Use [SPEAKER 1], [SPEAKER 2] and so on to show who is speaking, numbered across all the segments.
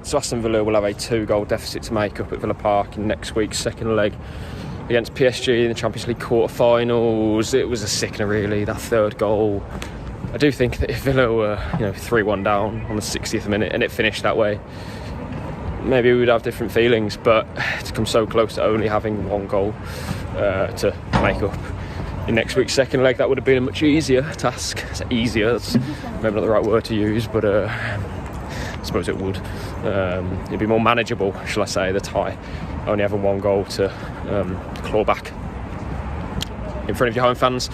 [SPEAKER 1] So Aston Villa will have a 2-goal deficit to make up at Villa Park in next week's second leg against PSG in the Champions League quarter-finals. It was a sickener, really, that third goal. I do think that if Villa were 3-1 down on the 60th minute and it finished that way, maybe we would have different feelings, but to come so close to only having 1 goal to make up in next week's second leg, that would have been a much easier task. It's easier, that's maybe not the right word to use, but I suppose it would. It'd be more manageable, shall I say, the tie. Only having 1 goal to claw back in front of your home fans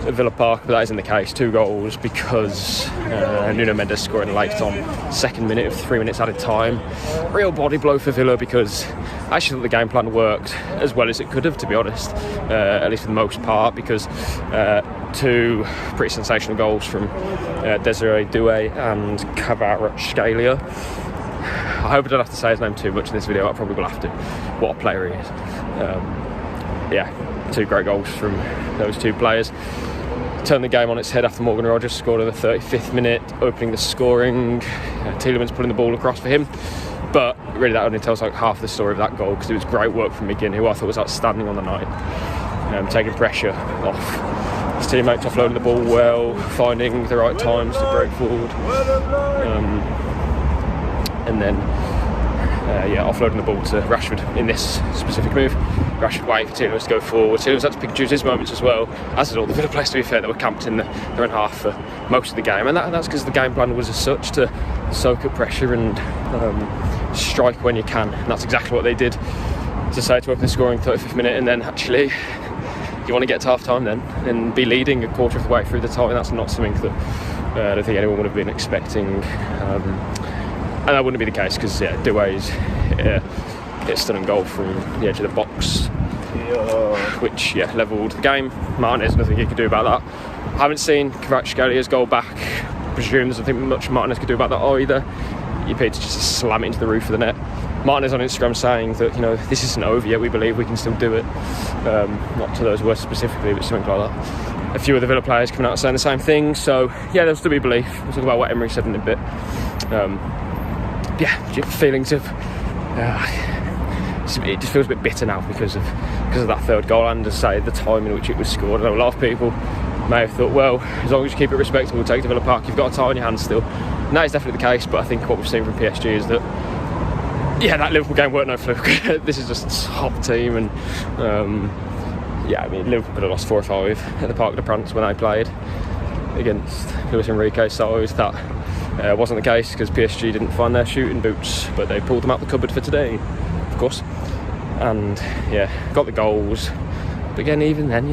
[SPEAKER 1] at Villa Park, but that isn't the case. 2 goals because Nuno Mendes scoring late on 2nd minute of 3 minutes added time. Real body blow for Villa, because I actually thought the game plan worked as well as it could have, to be honest, at least for the most part, because 2 pretty sensational goals from Desiree Doué and Kvaratskhelia. I hope I don't have to say his name too much in this video. I probably will have to. What a player he is. 2 great goals from those 2 players. Turned the game on its head after Morgan Rogers scored in the 35th minute, opening the scoring. Tielemans pulling the ball across for him. But really that only tells like half the story of that goal, because it was great work from McGinn, who I thought was outstanding on the night. Taking pressure off his teammates, offloading the ball well, finding the right times to break forward. And then offloading the ball to Rashford in this specific move. Rashford waiting for Tielemans to go forward. Tielemans had to pick and choose his moments as well, as did all the Villa players, to be fair, that were camped in their own half for most of the game. And that's because the game plan was as such, to soak up pressure and strike when you can. And that's exactly what they did, to say to open the scoring 35th minute, and then actually you want to get to half time then and be leading a quarter of the way through the time. And that's not something that I don't think anyone would have been expecting. And that wouldn't be the case, because Doué's hit a stunning goal from the edge of the box, which levelled the game. Martinez, nothing he could do about that. I haven't seen Kvaratskhelia goal back. I presume there's nothing much Martinez could do about that either. You paid to just slam it into the roof of the net. Martinez on Instagram saying that this isn't over yet, we believe we can still do it. Not to those words specifically, but something like that. A few of the Villa players coming out saying the same thing. So there'll still be belief. We'll talk about what Emery said in a bit. Feelings of it just feels a bit bitter now because of that third goal, and to say the time in which it was scored. I know a lot of people may have thought, well, as long as you keep it respectable, take it to Villa Park, you've got a tie on your hands still. And that is definitely the case, but I think what we've seen from PSG is that that Liverpool game weren't no fluke. This is just a top team, and Liverpool could have lost 4 or 5 at the Parc des Princes when they played against Luis Enrique's sides. That wasn't the case, because PSG didn't find their shooting boots, but they pulled them out the cupboard for today, of course. And got the goals. But again, even then,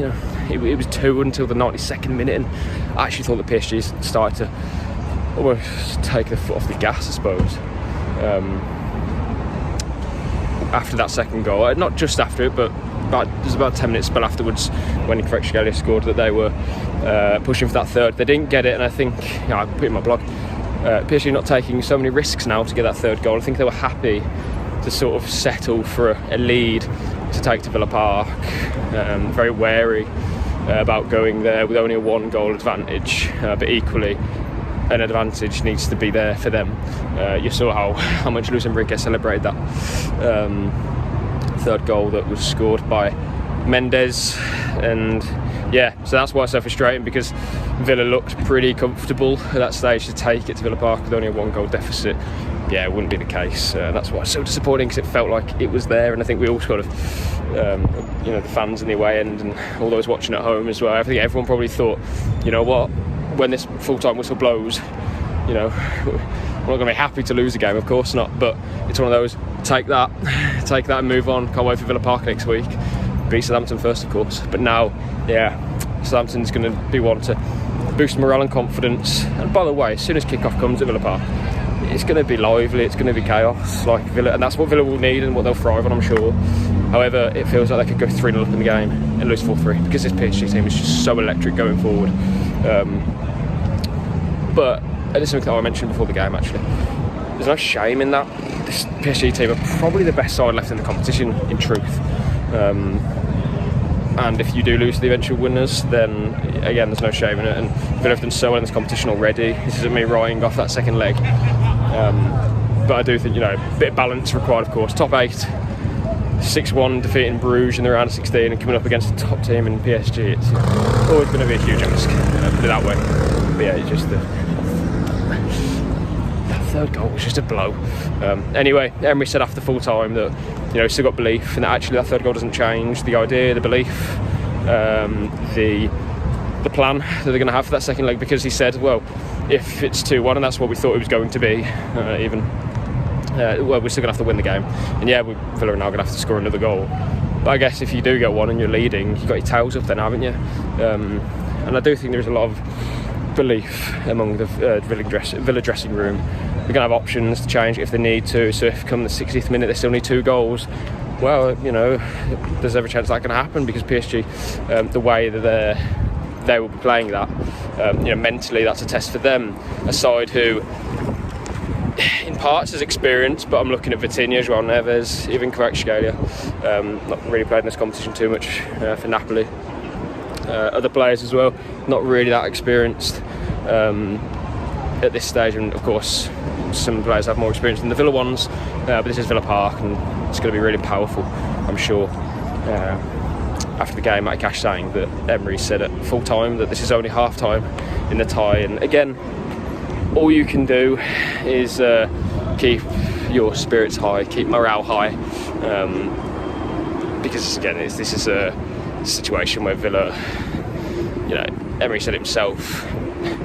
[SPEAKER 1] it was 2 until the 92nd minute, and I actually thought the PSG started to almost take the foot off the gas, I suppose. After that second goal, not just after it, but there's about a 10-minute spell afterwards when Kvaratskhelia scored that they were pushing for that third. They didn't get it, and I think, I put it in my blog, PSG not taking so many risks now to get that third goal. I think they were happy to sort of settle for a lead to take to Villa Park. Very wary about going there with only a 1-goal advantage, but equally an advantage needs to be there for them. You saw how much Luis Enrique celebrated that third goal that was scored by Mendes, and so that's why it's so frustrating, because Villa looked pretty comfortable at that stage to take it to Villa Park with only a 1-goal deficit. It wouldn't be the case. That's why it's so disappointing, because it felt like it was there, and I think we all sort of, the fans in the away end and all those watching at home as well, I think everyone probably thought, you know what, when this full-time whistle blows, we're not going to be happy to lose a game, of course not, but it's one of those, take that and move on. Can't wait for Villa Park next week. Beat Southampton first, of course, but now, Southampton's going to be one to boost morale and confidence. And by the way, as soon as kick-off comes at Villa Park, it's going to be lively, it's going to be chaos, like Villa, and that's what Villa will need and what they'll thrive on, I'm sure. However, it feels like they could go 3-0 up in the game and lose 4-3, because this PSG team is just so electric going forward. But it is something that I mentioned before the game, actually. There's no shame in that. This PSG team are probably the best side left in the competition, in truth. And if you do lose to the eventual winners, then again, there's no shame in it. And Villa have done so well in this competition already. This isn't me riding off that second leg. but I do think, a bit of balance required, of course. Top 8, 6-1 defeating Bruges in the round of 16 and coming up against the top team in PSG. It's always going to be a huge ask, put it that way. But yeah, it's just that third goal was just a blow. Anyway, Emery said after full time that he's still got belief and that actually that third goal doesn't change the idea, the belief, the plan that they're going to have for that second leg, because he said, well, if it's 2-1 and that's what we thought it was going to be, we're still going to have to win the game. And yeah, Villa are now going to have to score another goal. But I guess if you do get one and you're leading, you've got your tails up then, haven't you? And I do think there's a lot of belief among the Villa dressing room. We're going to have options to change if they need to. So if come the 60th minute they still need 2 goals, well, there's every chance that can happen, because PSG, the way that they will be playing that, mentally that's a test for them. A side who in parts is experienced, but I'm looking at Vitinha, João Neves, even Kvaratskhelia, not really played in this competition too much for Napoli. Other players as well, not really that experienced at this stage, and of course some players have more experience than the Villa ones, but this is Villa Park and it's going to be really powerful, I'm sure. After the game, Matty Cash saying that Emery said at full time that this is only half time in the tie, and again, all you can do is keep your spirits high, keep morale high, because again, this is a situation where Villa, Emery said himself,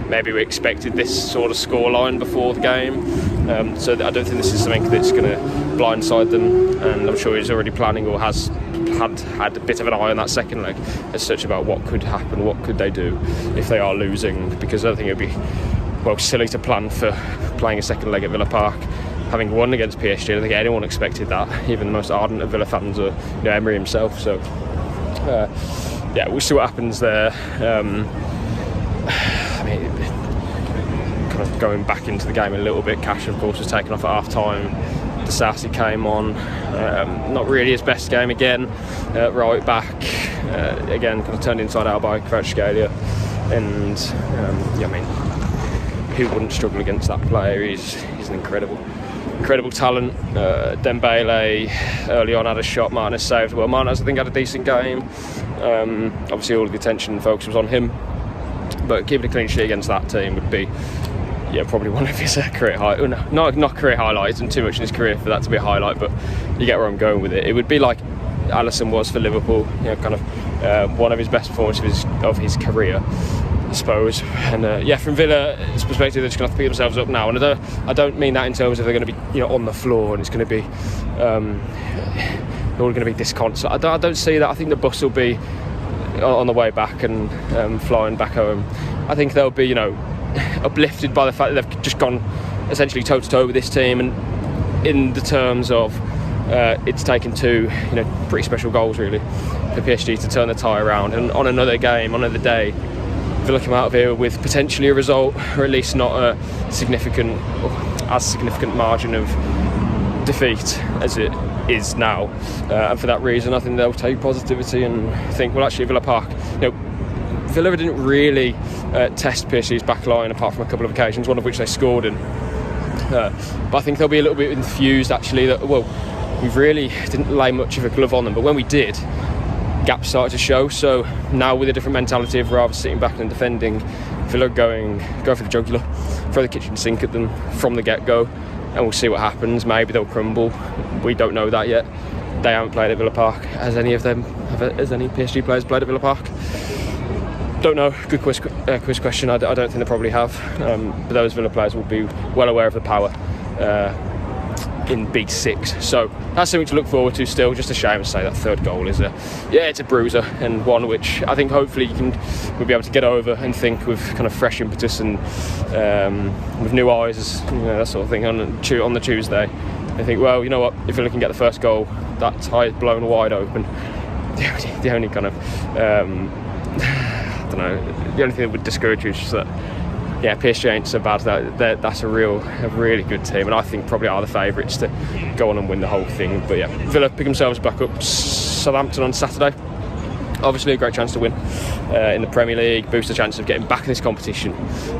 [SPEAKER 1] maybe we expected this sort of scoreline before the game, so I don't think this is something that's going to blindside them, and I'm sure he's already planning or has had a bit of an eye on that second leg as such about what could happen, what could they do if they are losing, because I think it would be silly to plan for playing a second leg at Villa Park having won against PSG. I don't think anyone expected that, even the most ardent of Villa fans or Emery himself. So we'll see what happens there. Kind of going back into the game a little bit, Cash of course was taken off at half time. Disasi came on, not really his best game again, right back, again kind of turned inside out by Kvaratskhelia, and who wouldn't struggle against that player? He's an incredible talent. Dembele early on had a shot, Martinez saved. Well, Martinez I think had a decent game. Obviously all of the attention and focus was on him, but keeping a clean sheet against that team would be probably one of his career highlights. Not career highlights, and too much in his career for that to be a highlight, but you get where I'm going with it. It would be like Alisson was for Liverpool, kind of one of his best performances of his career, I suppose. And from Villa's perspective, they're just going to have to pick themselves up now. And I don't mean that in terms of they're going to be on the floor and it's going to be all going to be disconsolate. I don't see that. I think the bus will be on the way back and flying back home. I think they'll be uplifted by the fact that they've just gone essentially toe to toe with this team, and in the terms of it's taken 2 pretty special goals really for PSG to turn the tie around, and on another game, on another day, Villa come out of here with potentially a result, or at least not a significant margin of defeat as it is now, and for that reason I think they'll take positivity and think, well, actually Villa Park, Villa didn't really test PSG's back line apart from a couple of occasions, one of which they scored in. But I think they'll be a little bit enthused actually that, well, we really didn't lay much of a glove on them, but when we did, gaps started to show. So now with a different mentality of rather sitting back and defending, Villa go for the jugular, throw the kitchen sink at them from the get-go, and we'll see what happens. Maybe they'll crumble. We don't know that yet. They haven't played at Villa Park. Has any PSG players played at Villa Park? Don't know. Good quiz question. I don't think they probably have. But those Villa players will be well aware of the power in Big Six. So that's something to look forward to still. Just a shame to say that third goal is it's a bruiser, and one which I think hopefully we'll be able to get over and think with kind of fresh impetus and with new eyes, that sort of thing on the Tuesday. I think, well, you know what, if Villa can get the first goal, that tie is blown wide open. The only kind of the only thing that would discourage you is just that PSG ain't so bad. That's a really good team, and I think probably are the favourites to go on and win the whole thing. But Villa pick themselves back up. Southampton on Saturday, obviously a great chance to win in the Premier League, boost the chance of getting back in this competition.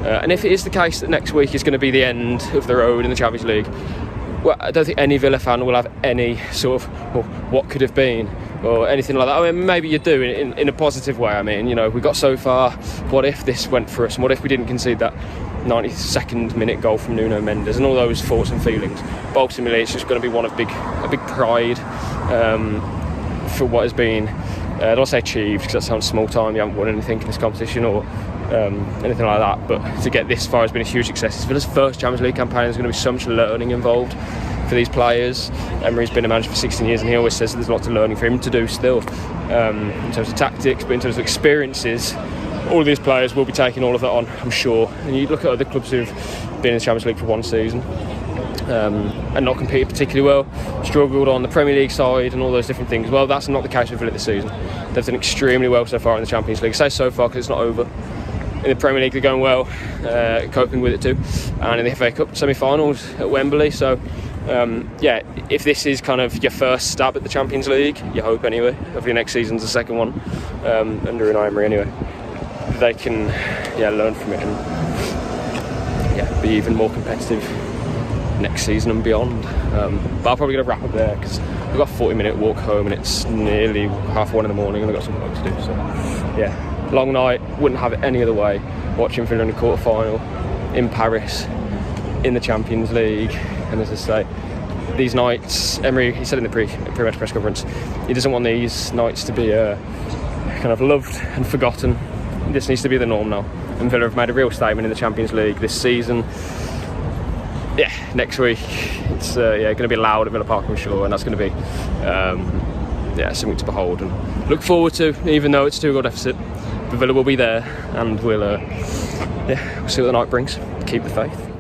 [SPEAKER 1] And if it is the case that next week is going to be the end of the road in the Champions League, well, I don't think any Villa fan will have any sort of, well, what could have been or anything like that. I mean, maybe you do in a positive way. I mean, you know, we got so far. What if this went for us? And what if we didn't concede that 92nd minute goal from Nuno Mendes and all those thoughts and feelings? But ultimately, it's just going to be a big pride for what has been. I don't say achieved because that sounds small time. You haven't won anything in this competition or anything like that. But to get this far has been a huge success. It's Villa's first Champions League campaign. There's going to be so much learning involved for these players. Emery's been a manager for 16 years and he always says that there's lots of learning for him to do still in terms of tactics, but in terms of experiences. All of these players will be taking all of that on, I'm sure. And you look at other clubs who've been in the Champions League for one season and not competed particularly well, struggled on the Premier League side and all those different things. Well, that's not the case with Villa this season. They've done extremely well so far in the Champions League. I say so far because it's not over. In the Premier League they're going well, coping with it too, and in the FA Cup semi-finals at Wembley. So yeah, if this is kind of your first stab at the Champions League, you hope anyway, of your next season's the second one under an Emery anyway, they can learn from it and be even more competitive next season and beyond. But I'm probably going to wrap up there because we've got a 40-minute walk home and it's nearly 1:30 in the morning and I've got some work to do. So yeah, long night, wouldn't have it any other way. Watching Villa in the quarter-final in Paris in the Champions League. And as I say, these nights, Emery, he said in the pre-match press conference, he doesn't want these nights to be kind of loved and forgotten. This needs to be the norm now. And Villa have made a real statement in the Champions League this season. Yeah, next week it's going to be loud at Villa Park, I'm sure, and that's going to be something to behold and look forward to. Even though it's a 2-goal deficit, but Villa will be there, and we'll see what the night brings. Keep the faith.